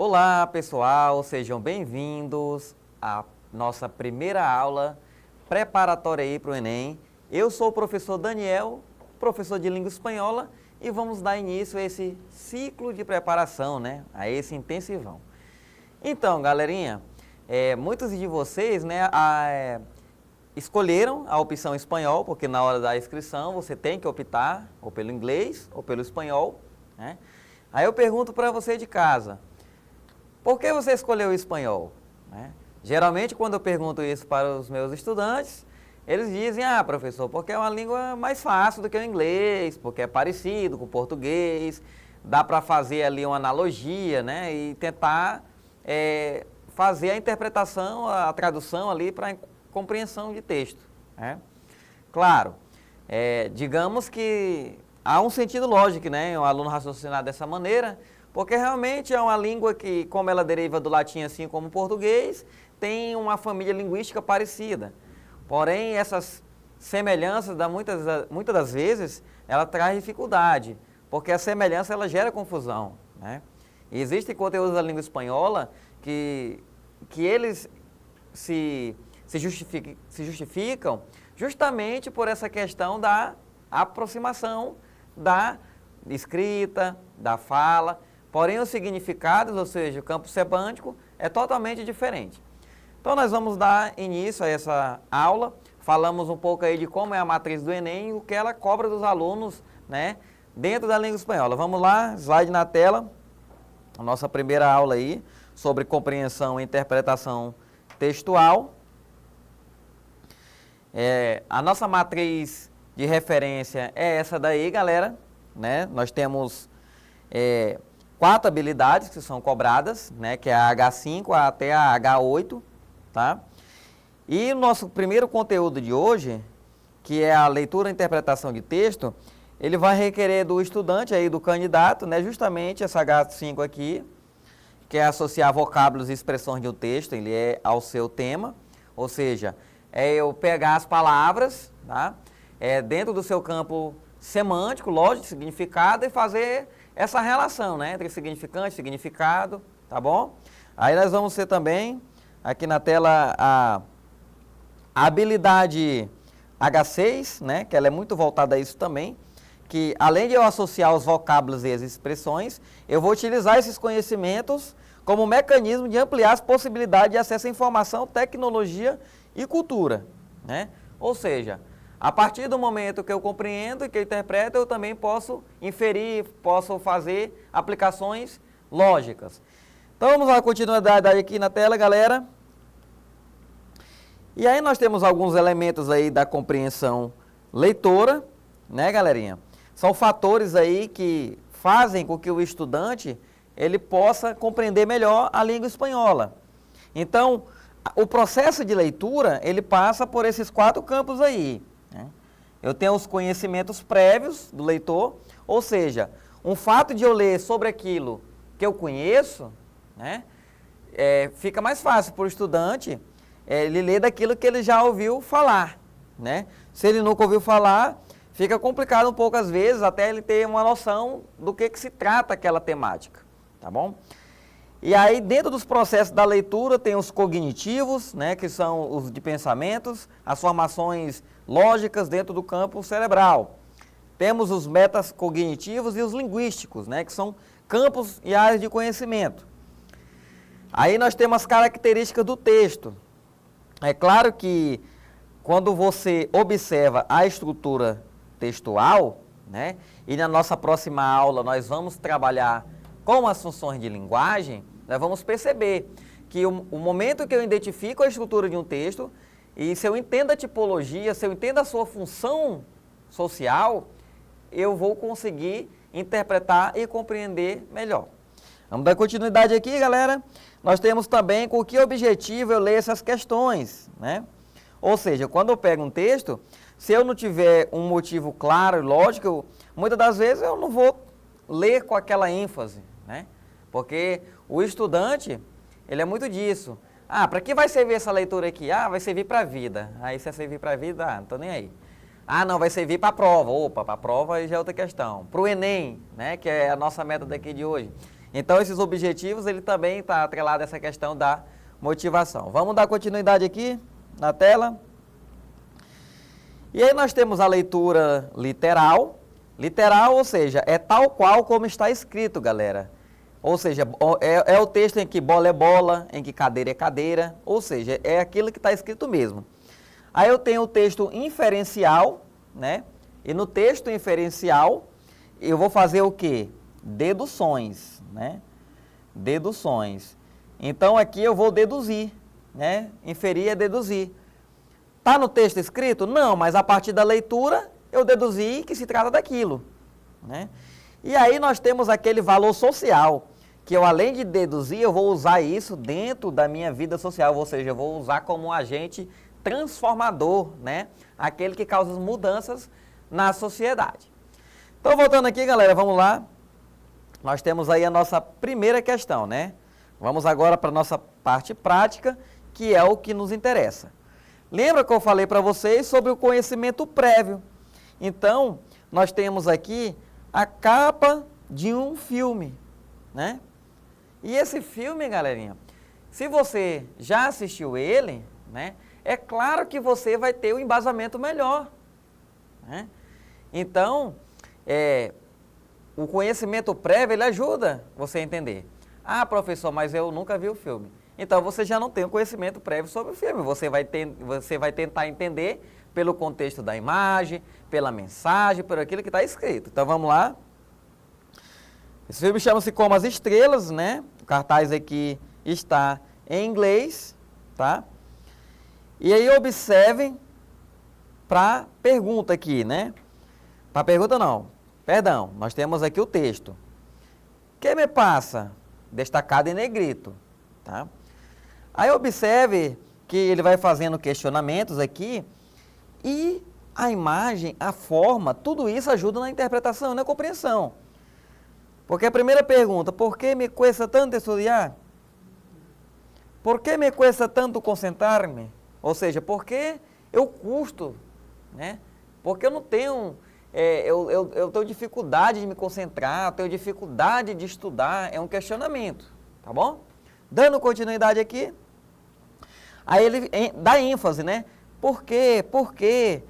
Olá pessoal, sejam bem-vindos à nossa primeira aula preparatória aí para o Enem. Eu sou o professor Daniel, professor de língua espanhola, e vamos dar início a esse ciclo de preparação, né? A esse intensivão. Então, galerinha, muitos de vocês, né, escolheram a opção espanhol, porque na hora da inscrição você tem que optar ou pelo inglês ou pelo espanhol, né? Aí eu pergunto para você de casa, por que você escolheu o espanhol? Né? Geralmente, quando eu pergunto isso para os meus estudantes, eles dizem, professor, porque é uma língua mais fácil do que o inglês, porque é parecido com o português, dá para fazer ali uma analogia, né, e tentar fazer a interpretação, a tradução ali para compreensão de texto. Né? Claro, digamos que há um sentido lógico, né, o aluno raciocinar dessa maneira, porque realmente é uma língua que, como ela deriva do latim assim como o português, tem uma família linguística parecida. Porém, essas semelhanças, muitas das vezes, ela traz dificuldade, porque a semelhança ela gera confusão. Né? E existem conteúdos da língua espanhola que eles se justificam justamente por essa questão da aproximação da escrita, da fala, porém os significados, ou seja, o campo semântico, é totalmente diferente. Então nós vamos dar início a essa aula, falamos um pouco aí de como é a matriz do Enem e o que ela cobra dos alunos, né, dentro da língua espanhola. Vamos lá, slide na tela, a nossa primeira aula aí, sobre compreensão e interpretação textual. A nossa matriz de referência é essa daí, galera, né? Nós temos 4 habilidades que são cobradas, né? Que é a H5 até a H8, tá? E o nosso primeiro conteúdo de hoje, que é a leitura e interpretação de texto, ele vai requerer do estudante aí, do candidato, né? Justamente essa H5 aqui, que é associar vocábulos e expressões de um texto, ele é ao seu tema, ou seja, eu pegar as palavras, tá? Dentro do seu campo semântico, lógico, significado, e fazer essa relação, né, entre significante e significado, tá bom? Aí nós vamos ter também, aqui na tela, a habilidade H6, né, que ela é muito voltada a isso também, que além de eu associar os vocábulos e as expressões, eu vou utilizar esses conhecimentos como mecanismo de ampliar as possibilidades de acesso à informação, tecnologia e cultura, né? Ou seja, a partir do momento que eu compreendo e que eu interpreto, eu também posso inferir, posso fazer aplicações lógicas. Então vamos à continuidade aqui na tela, galera. E aí nós temos alguns elementos aí da compreensão leitora, né, galerinha? São fatores aí que fazem com que o estudante ele possa compreender melhor a língua espanhola. Então, o processo de leitura, ele passa por esses 4 campos aí. Né? Eu tenho os conhecimentos prévios do leitor, ou seja, um fato de eu ler sobre aquilo que eu conheço, né, fica mais fácil para o estudante ele ler daquilo que ele já ouviu falar. Né? Se ele nunca ouviu falar, fica complicado um pouco às vezes, até ele ter uma noção do que se trata aquela temática. Tá bom? E aí, dentro dos processos da leitura, tem os cognitivos, né, que são os de pensamentos, as formações lógicas dentro do campo cerebral. Temos os metacognitivos e os linguísticos, né, que são campos e áreas de conhecimento. Aí nós temos as características do texto. É claro que quando você observa a estrutura textual, né, e na nossa próxima aula nós vamos trabalhar com as funções de linguagem, nós vamos perceber que o momento que eu identifico a estrutura de um texto, e se eu entendo a tipologia, se eu entendo a sua função social, eu vou conseguir interpretar e compreender melhor. Vamos dar continuidade aqui, galera. Nós temos também com que objetivo eu leio essas questões, né? Ou seja, quando eu pego um texto, se eu não tiver um motivo claro e lógico, muitas das vezes eu não vou ler com aquela ênfase, né? Porque o estudante, ele é muito disso. Para que vai servir essa leitura aqui? Vai servir para a vida. Aí se é servir para a vida, não estou nem aí. Não, vai servir para a prova. Opa, para a prova já é outra questão. Para o Enem, né, que é a nossa meta daqui de hoje. Então, esses objetivos, ele também está atrelado a essa questão da motivação. Vamos dar continuidade aqui na tela. E aí nós temos a leitura literal. Literal, ou seja, é tal qual como está escrito, galera. Ou seja, é o texto em que bola é bola, em que cadeira é cadeira, ou seja, é aquilo que está escrito mesmo. Aí eu tenho o texto inferencial, né? E no texto inferencial, eu vou fazer o quê? Deduções, né? Deduções. Então aqui eu vou deduzir, né? Inferir é deduzir. Está no texto escrito? Não, mas a partir da leitura eu deduzi que se trata daquilo, né? E aí nós temos aquele valor social, que eu além de deduzir, eu vou usar isso dentro da minha vida social, ou seja, eu vou usar como um agente transformador, né? Aquele que causa mudanças na sociedade. Então, voltando aqui, galera, vamos lá. Nós temos aí a nossa primeira questão, né? Vamos agora para a nossa parte prática, que é o que nos interessa. Lembra que eu falei para vocês sobre o conhecimento prévio? Então, nós temos aqui a capa de um filme, né? E esse filme, galerinha, se você já assistiu ele, né? É claro que você vai ter um embasamento melhor, né? Então, o conhecimento prévio, ele ajuda você a entender. Ah, professor, mas eu nunca vi o filme. Então, você já não tem o conhecimento prévio sobre o filme. Você vai tentar entender pelo contexto da imagem, pela mensagem, por aquilo que está escrito. Então, vamos lá. Esse filme chama-se Como as Estrelas, né? O cartaz aqui está em inglês, tá? E aí, observem para a pergunta aqui, né? Para a pergunta não, perdão, nós temos aqui o texto. Que me passa? Destacado em negrito, tá? Aí observe que ele vai fazendo questionamentos aqui e a imagem, a forma, tudo isso ajuda na interpretação e na compreensão. Porque a primeira pergunta, por que me cuesta tanto estudar? Por que me cuesta tanto concentrar-me? Ou seja, por que eu custo, né? Porque eu não tenho... eu tenho dificuldade de me concentrar, eu tenho dificuldade de estudar, é um questionamento, tá bom? Dando continuidade aqui, aí ele dá ênfase, né? Por quê? Por quê?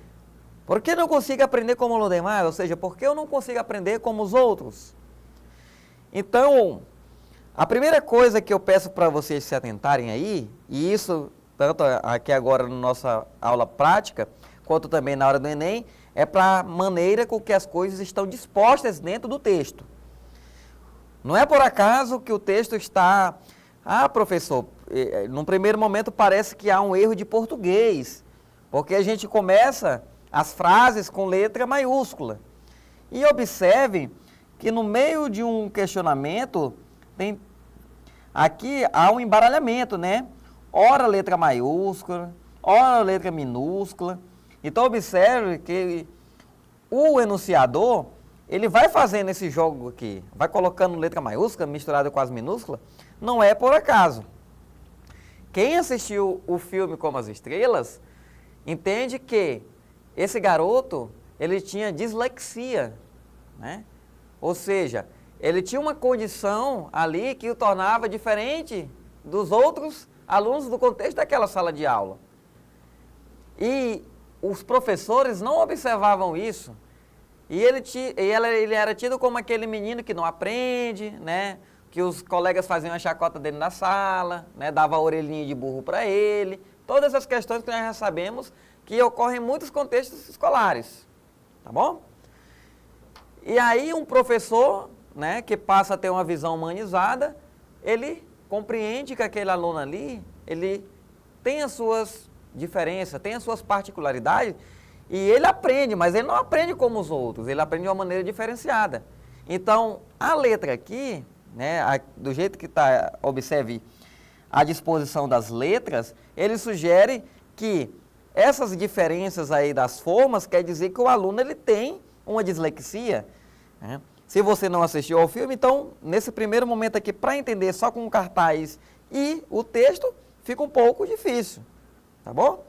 Por que não consigo aprender como os demais? Ou seja, por que eu não consigo aprender como os outros? Então, a primeira coisa que eu peço para vocês se atentarem aí, e isso tanto aqui agora na nossa aula prática, quanto também na hora do Enem, é para a maneira com que as coisas estão dispostas dentro do texto. Não é por acaso que o texto está... Ah, professor, num primeiro momento parece que há um erro de português, porque a gente começa as frases com letra maiúscula. E observe que no meio de um questionamento, aqui há um embaralhamento, né? Ora letra maiúscula, ora letra minúscula. Então, observe que o enunciador, ele vai fazendo esse jogo aqui, vai colocando letra maiúscula misturada com as minúsculas, não é por acaso. Quem assistiu o filme Como as Estrelas, entende que esse garoto, ele tinha dislexia, né? Ou seja, ele tinha uma condição ali que o tornava diferente dos outros alunos do contexto daquela sala de aula. E os professores não observavam isso, e ele era tido como aquele menino que não aprende, né? Que os colegas faziam a chacota dele na sala, né? Dava a orelhinha de burro para ele, todas essas questões que nós já sabemos que ocorrem em muitos contextos escolares, tá bom? E aí um professor, né, que passa a ter uma visão humanizada, ele compreende que aquele aluno ali, ele tem as suas diferença, tem as suas particularidades, e ele aprende, mas ele não aprende como os outros, ele aprende de uma maneira diferenciada. Então, a letra aqui, né, do jeito que está, observe a disposição das letras, ele sugere que essas diferenças aí das formas quer dizer que o aluno ele tem uma dislexia, né? Se você não assistiu ao filme, então, nesse primeiro momento aqui, para entender só com o cartaz e o texto, fica um pouco difícil. Tá bom?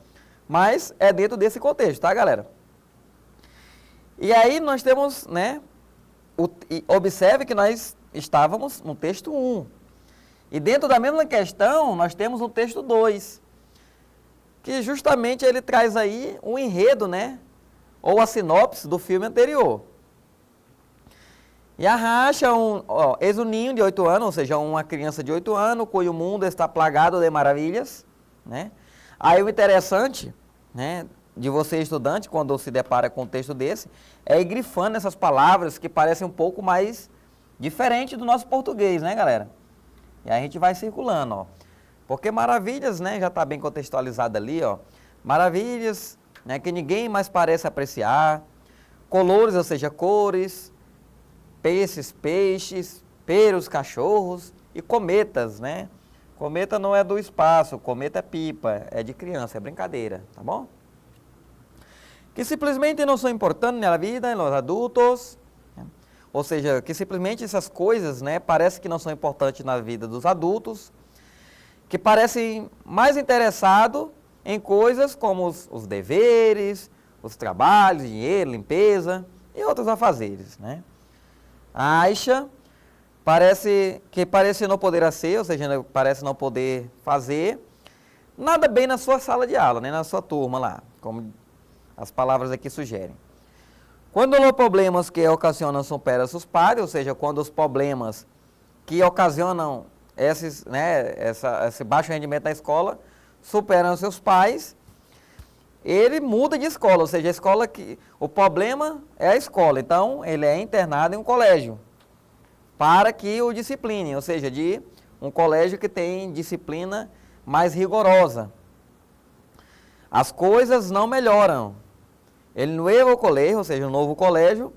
Mas é dentro desse contexto, tá, galera? E aí nós temos, né, observe que nós estávamos no texto 1. E dentro da mesma questão, nós temos o texto 2, que justamente ele traz aí um enredo, né? Ou a sinopse do filme anterior. E arracha eis um ninho de 8 anos, ou seja, uma criança de 8 anos, cujo mundo está plagado de maravilhas, né? Aí o interessante, né, de você estudante, quando se depara com um texto desse, é ir grifando essas palavras que parecem um pouco mais diferente do nosso português, né, galera? E aí a gente vai circulando, ó. Porque maravilhas, né, já está bem contextualizado ali, ó. Maravilhas, né, que ninguém mais parece apreciar. Colores, ou seja, cores. Peixes, peros, cachorros e cometas, né? Cometa não é do espaço, cometa é pipa, é de criança, é brincadeira, tá bom? Que simplesmente não são importantes na vida, nos adultos, né? Ou seja, que simplesmente essas coisas, né, parece que não são importantes na vida dos adultos, que parecem mais interessados em coisas como os deveres, os trabalhos, dinheiro, limpeza e outros afazeres, né? A Aisha parece não poder ser, ou seja, parece não poder fazer nada bem na sua sala de aula, nem na sua turma lá, como as palavras aqui sugerem. Quando os problemas que ocasionam superam seus pares, ou seja, quando os problemas que ocasionam esse baixo rendimento na escola superam seus pais, ele muda de escola, ou seja, a escola o problema é a escola, então ele é internado em um colégio para que o discipline, ou seja, de um colégio que tem disciplina mais rigorosa. As coisas não melhoram. El nuevo colegio, ou seja, um novo colégio,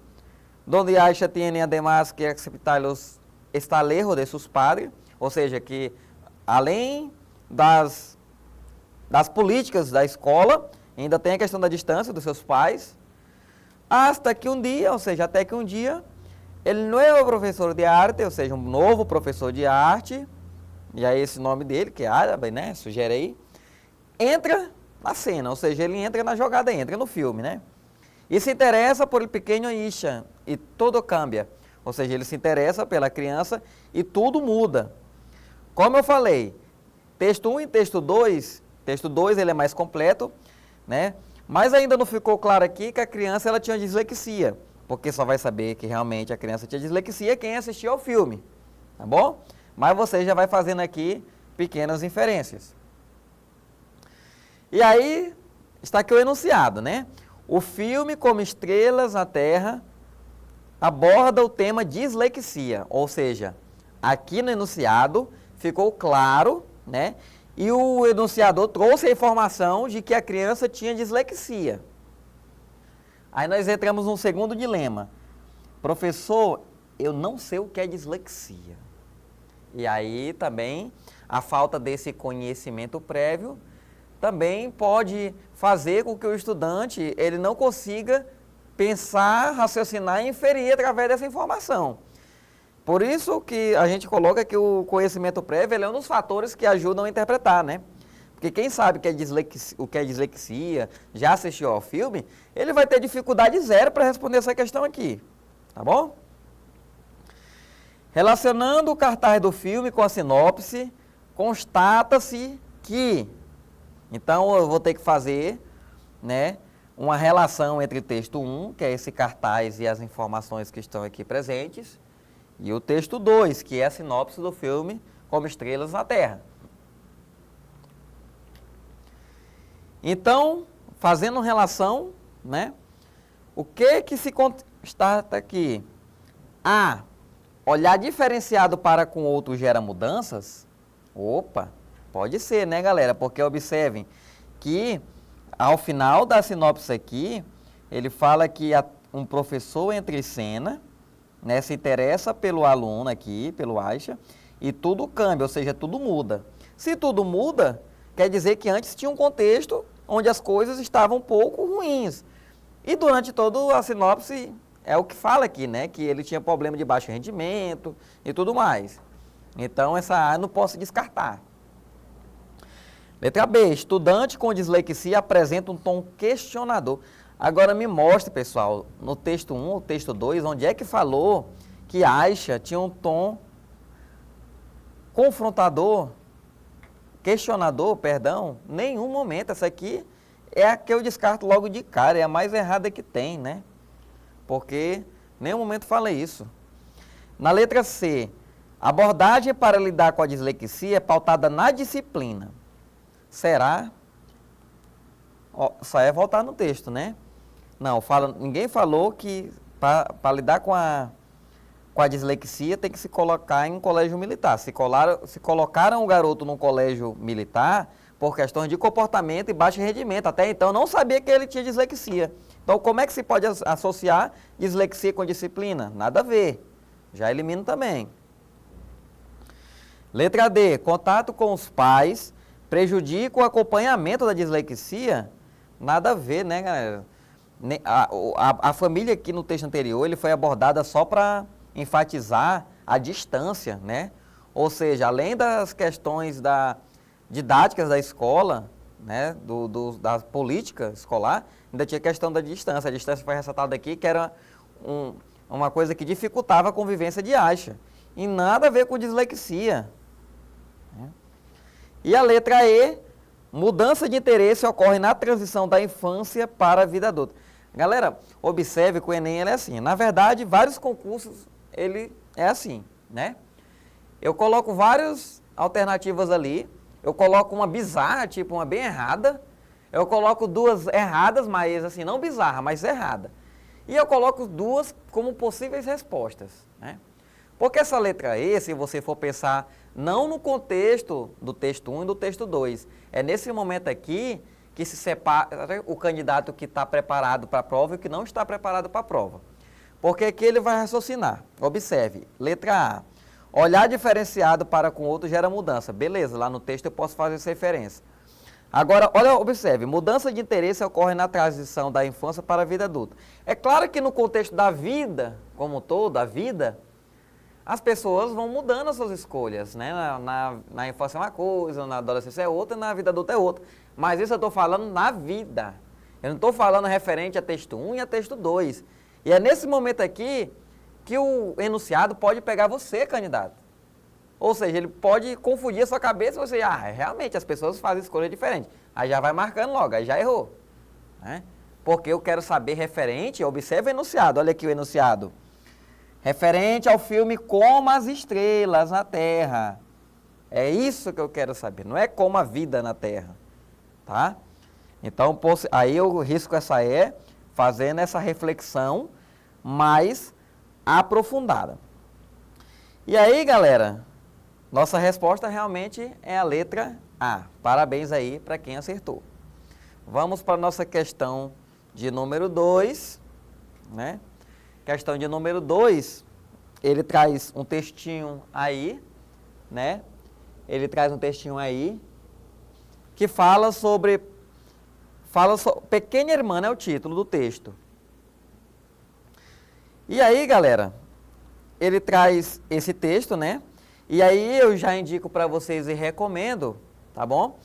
onde Aisha tiene además que aceitar os estalejos de seus padres, ou seja, que além das políticas da escola, ainda tem a questão da distância dos seus pais, hasta que um dia, ou seja, até que um dia, el nuevo professor de arte, ou seja, um novo professor de arte, e aí esse nome dele, que é árabe, né, sugere aí, entra na cena, ou seja, ele entra na jogada, entra no filme, né, e se interessa por el pequeno Isha, e tudo cambia, ou seja, ele se interessa pela criança e tudo muda. Como eu falei, texto 1 e texto 2 ele é mais completo, né? Mas ainda não ficou claro aqui que a criança ela tinha dislexia, porque só vai saber que realmente a criança tinha dislexia quem assistiu ao filme, tá bom? Mas você já vai fazendo aqui pequenas inferências. E aí está aqui o enunciado, né? O filme Como Estrelas na Terra aborda o tema dislexia, ou seja, aqui no enunciado ficou claro, né? E o enunciador trouxe a informação de que a criança tinha dislexia. Aí nós entramos num segundo dilema. Professor, eu não sei o que é dislexia. E aí também a falta desse conhecimento prévio também pode fazer com que o estudante ele não consiga pensar, raciocinar e inferir através dessa informação. Por isso que a gente coloca que o conhecimento prévio ele é um dos fatores que ajudam a interpretar, né? Porque quem sabe o que é dislexia, já assistiu ao filme, ele vai ter dificuldade zero para responder essa questão aqui, tá bom? Relacionando o cartaz do filme com a sinopse, constata-se que... Então eu vou ter que fazer, né, uma relação entre o texto 1, que é esse cartaz e as informações que estão aqui presentes, e o texto 2, que é a sinopse do filme Como Estrelas na Terra. Então, fazendo relação, né, o que se constata aqui? A. Olhar diferenciado para com outro gera mudanças? Opa, pode ser, né, galera? Porque observem que ao final da sinopse aqui, ele fala que um professor entra em cena, né, se interessa pelo aluno aqui, pelo Aisha, e tudo cambia, ou seja, tudo muda. Se tudo muda, quer dizer que antes tinha um contexto onde as coisas estavam um pouco ruins. E durante toda a sinopse, é o que fala aqui, né, que ele tinha problema de baixo rendimento e tudo mais. Então, essa A eu não posso descartar. Letra B, estudante com dislexia apresenta um tom questionador. Agora me mostre, pessoal, no texto 1, o texto 2, onde é que falou que Aisha tinha um tom confrontador, questionador, perdão, nenhum momento. Essa aqui é a que eu descarto logo de cara, é a mais errada que tem, né? Porque nenhum momento fala isso. Na letra C, abordagem para lidar com a dislexia é pautada na disciplina. Será? Ó, só é voltar no texto, né? Não, ninguém falou que para lidar com a dislexia tem que se colocar em um colégio militar. Se colocaram o garoto num colégio militar por questões de comportamento e baixo rendimento. Até então não sabia que ele tinha dislexia. Então como é que se pode associar dislexia com disciplina? Nada a ver. Já elimino também. Letra D. Contato com os pais prejudica o acompanhamento da dislexia? Nada a ver, né, galera? A família aqui no texto anterior ele foi abordada só para enfatizar a distância, né? Ou seja, além das questões didáticas da escola, né, da política escolar, ainda tinha a questão da distância. A distância foi ressaltada aqui, que era uma coisa que dificultava a convivência de Aisha. E nada a ver com dislexia. Né? E a letra E, mudança de interesse ocorre na transição da infância para a vida adulta. Galera, observe que o Enem ele é assim. Na verdade, vários concursos ele é assim, né? Eu coloco várias alternativas ali. Eu coloco uma bizarra, tipo uma bem errada. Eu coloco duas erradas, mas assim, não bizarra, mas errada. E eu coloco duas como possíveis respostas, né? Porque essa letra E, se você for pensar, não no contexto do texto 1 e do texto 2, é nesse momento aqui que se separa o candidato que está preparado para a prova e o que não está preparado para a prova. Porque aqui ele vai raciocinar. Observe, letra A. Olhar diferenciado para com outro gera mudança. Beleza, lá no texto eu posso fazer essa referência. Agora, observe, mudança de interesse ocorre na transição da infância para a vida adulta. É claro que no contexto da vida, como um todo, a vida, as pessoas vão mudando as suas escolhas, né? Na infância é uma coisa, na adolescência é outra, na vida adulta é outra. Mas isso eu estou falando na vida. Eu não estou falando referente a texto 1 e a texto 2. E é nesse momento aqui que o enunciado pode pegar você, candidato. Ou seja, ele pode confundir a sua cabeça e você, realmente as pessoas fazem escolhas diferentes. Aí já vai marcando logo, aí já errou. Né? Porque eu quero saber referente, observe o enunciado, olha aqui o enunciado. Referente ao filme Como as Estrelas na Terra. É isso que eu quero saber, não é como a vida na Terra. Tá? Então, aí eu risco essa fazendo essa reflexão mais aprofundada. E aí, galera, nossa resposta realmente é a letra A. Parabéns aí para quem acertou. Vamos para a nossa questão de número 2, né? Questão de número 2, ele traz um textinho aí, né? Ele traz um textinho aí que fala sobre Pequena Irmã é o título do texto. E aí, galera, ele traz esse texto, né? E aí eu já indico para vocês e recomendo, tá bom?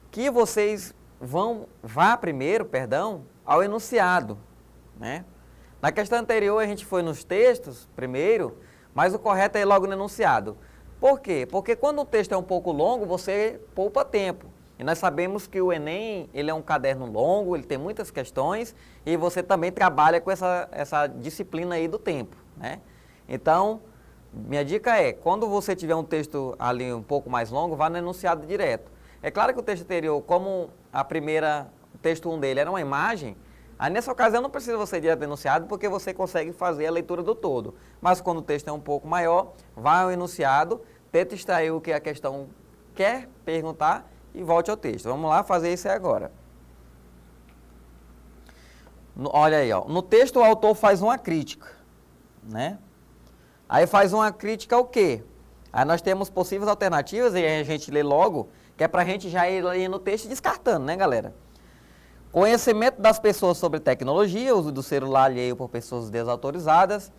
Que vocês vá primeiro, ao enunciado, né? Na questão anterior a gente foi nos textos primeiro, mas o correto é ir logo no enunciado. Por quê? Porque quando o texto é um pouco longo, você poupa tempo. E nós sabemos que o Enem, ele é um caderno longo, ele tem muitas questões e você também trabalha com essa disciplina aí do tempo, né? Então, minha dica é, quando você tiver um texto ali um pouco mais longo, vá no enunciado direto. É claro que o texto anterior, como o texto 1 dele era uma imagem, aí nessa ocasião não precisa você ir direto no enunciado porque você consegue fazer a leitura do todo. Mas quando o texto é um pouco maior, vá ao enunciado, tenta extrair o que a questão quer perguntar e volte ao texto. Vamos lá fazer isso agora. Olha aí, ó. No texto o autor faz uma crítica, né? Aí faz uma crítica ao quê? Aí nós temos possíveis alternativas e a gente lê logo, que é para a gente já ir no texto descartando, né, galera? Conhecimento das pessoas sobre tecnologia, uso do celular alheio por pessoas desautorizadas,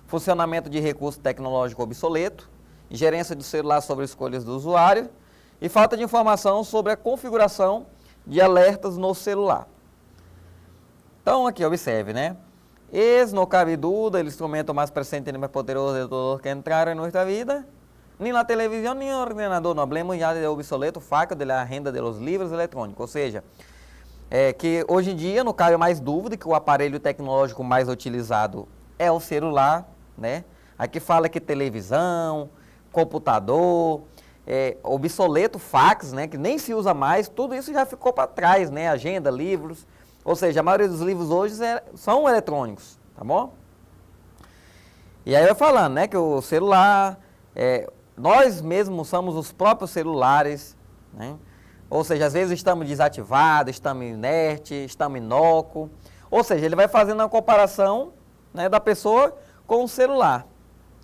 funcionamento de recurso tecnológico obsoleto, gerência do celular sobre escolhas do usuário e falta de informação sobre a configuração de alertas no celular. Então, aqui, observe, né? Es no cabe duda el instrumento más presente y más poderoso de todos los que entraron en nuestra vida. Ni la televisión ni el ordenador. No hablemos ya de obsoleto fato de la agenda de los livros eletrônicos. Ou seja, que hoje em dia não cabe mais dúvida que o aparelho tecnológico mais utilizado é o celular, né? Aqui fala que televisão, computador, obsoleto, fax, né? Que nem se usa mais, tudo isso já ficou para trás, né? Agenda, livros, ou seja, a maioria dos livros hoje são eletrônicos, tá bom? E aí vai falando, né? Que o celular, nós mesmos somos os próprios celulares, né? Ou seja, às vezes estamos desativados, estamos inertes, estamos inócuos. Ou seja, ele vai fazendo uma comparação, né, da pessoa com o celular,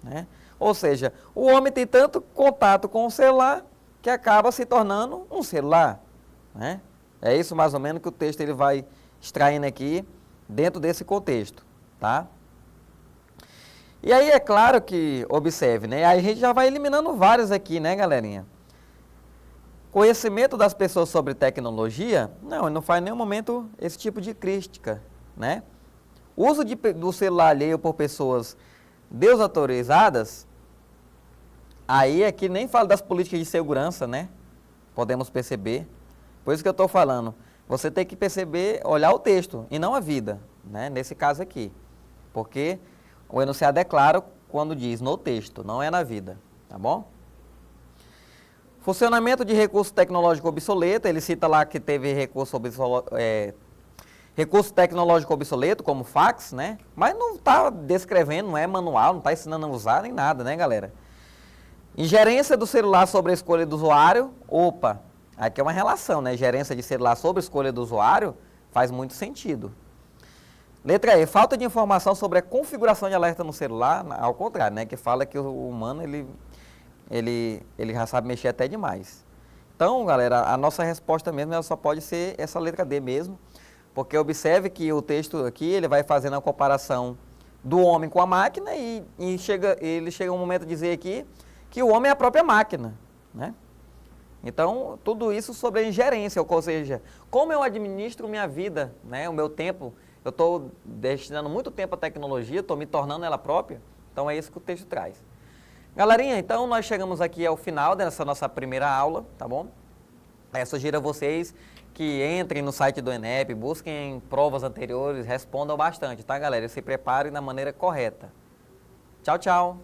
né? Ou seja, o homem tem tanto contato com o celular que acaba se tornando um celular, né? É isso mais ou menos que o texto ele vai extraindo aqui dentro desse contexto, tá? E aí é claro que, observe, né? Aí a gente já vai eliminando vários aqui, né, galerinha? Conhecimento das pessoas sobre tecnologia, não, ele não faz em nenhum momento esse tipo de crítica, né? Uso do celular alheio por pessoas desautorizadas, aí é que nem falo das políticas de segurança, né? Podemos perceber. Por isso que eu estou falando, você tem que perceber, olhar o texto e não a vida, né? Nesse caso aqui. Porque o enunciado é claro quando diz no texto, não é na vida, tá bom? Funcionamento de recurso tecnológico obsoleto, ele cita lá que teve recurso tecnológico obsoleto, como fax, né? Mas não está descrevendo, não é manual, não está ensinando a usar nem nada, né, galera? Ingerência do celular sobre a escolha do usuário, opa, aqui é uma relação, né? Gerência de celular sobre a escolha do usuário faz muito sentido. Letra E, falta de informação sobre a configuração de alerta no celular, ao contrário, né? Que fala que o humano, ele já sabe mexer até demais. Então, galera, a nossa resposta mesmo ela só pode ser essa letra D mesmo, porque observe que o texto aqui ele vai fazendo a comparação do homem com a máquina e ele chega um momento de dizer aqui que o homem é a própria máquina, né? Então, tudo isso sobre a ingerência, ou seja, como eu administro minha vida, né? O meu tempo, eu estou destinando muito tempo à tecnologia, estou me tornando ela própria, então é isso que o texto traz. Galerinha, então nós chegamos aqui ao final dessa nossa primeira aula, tá bom? Sugiro a vocês que entrem no site do ENEP, busquem provas anteriores, respondam bastante, tá, galera? E se preparem da maneira correta. Tchau, tchau!